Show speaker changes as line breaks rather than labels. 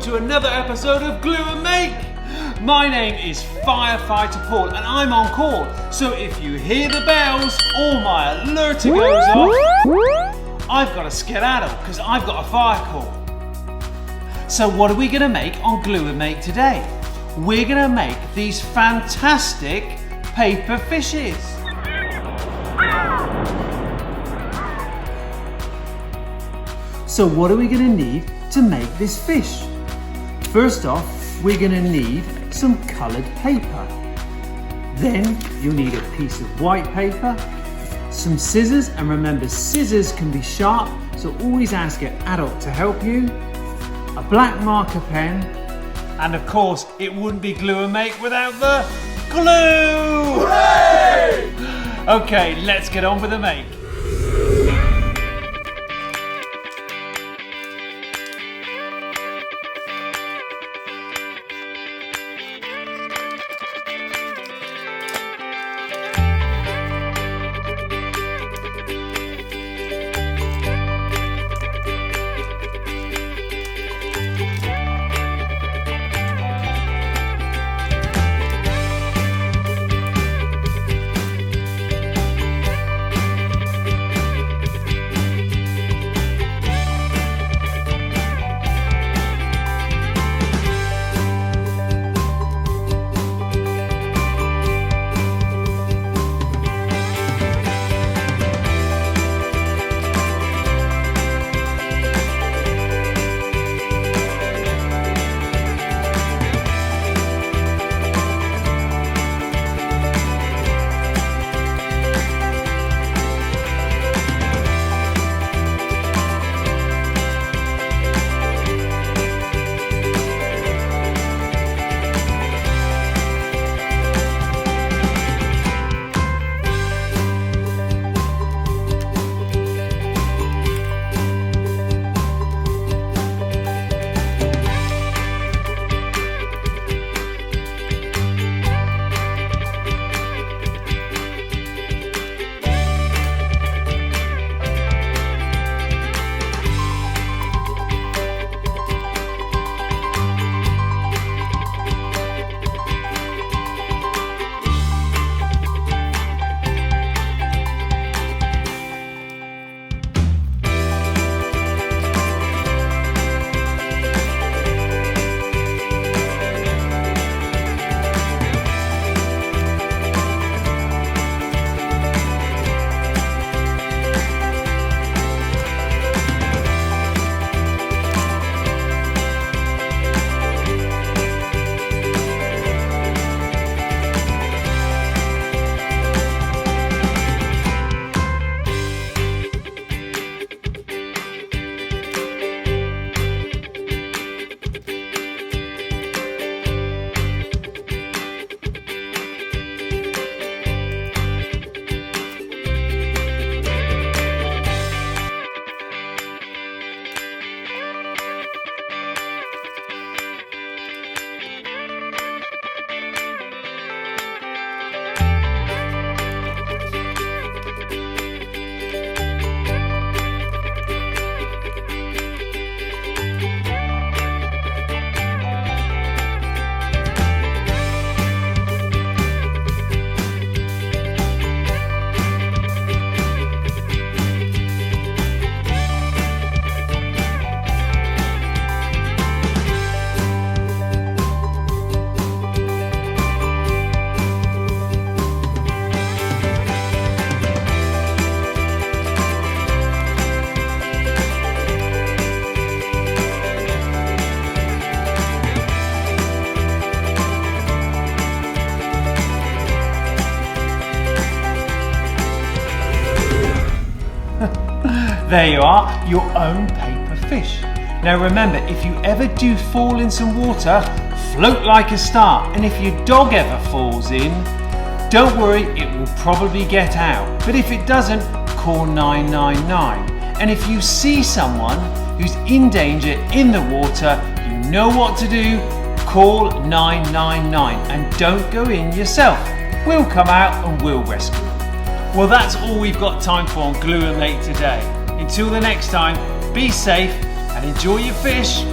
to another episode of Glue and Make. My name is Firefighter Paul and I'm on call. So if you hear the bells or my alerter goes off, I've got to skedaddle because I've got a fire call. So what are we going to make on Glue and Make today? We're going to make these fantastic paper fishes. So what are we going to need to make this fish? First off, we're going to need some coloured paper. Then you'll need a piece of white paper, some scissors, and remember scissors can be sharp, so always ask an adult to help you, a black marker pen, and of course it wouldn't be Glue and Make without the glue! Hooray! Okay, let's get on with the make. There you are, your own paper fish. Now remember, if you ever do fall in some water, float like a star. And if your dog ever falls in, don't worry, it will probably get out. But if it doesn't, call 999. And if you see someone who's in danger in the water, you know what to do, call 999 and don't go in yourself. We'll come out and we'll rescue them. Well, that's all we've got time for on Glue and Make today. Until the next time, be safe and enjoy your fish.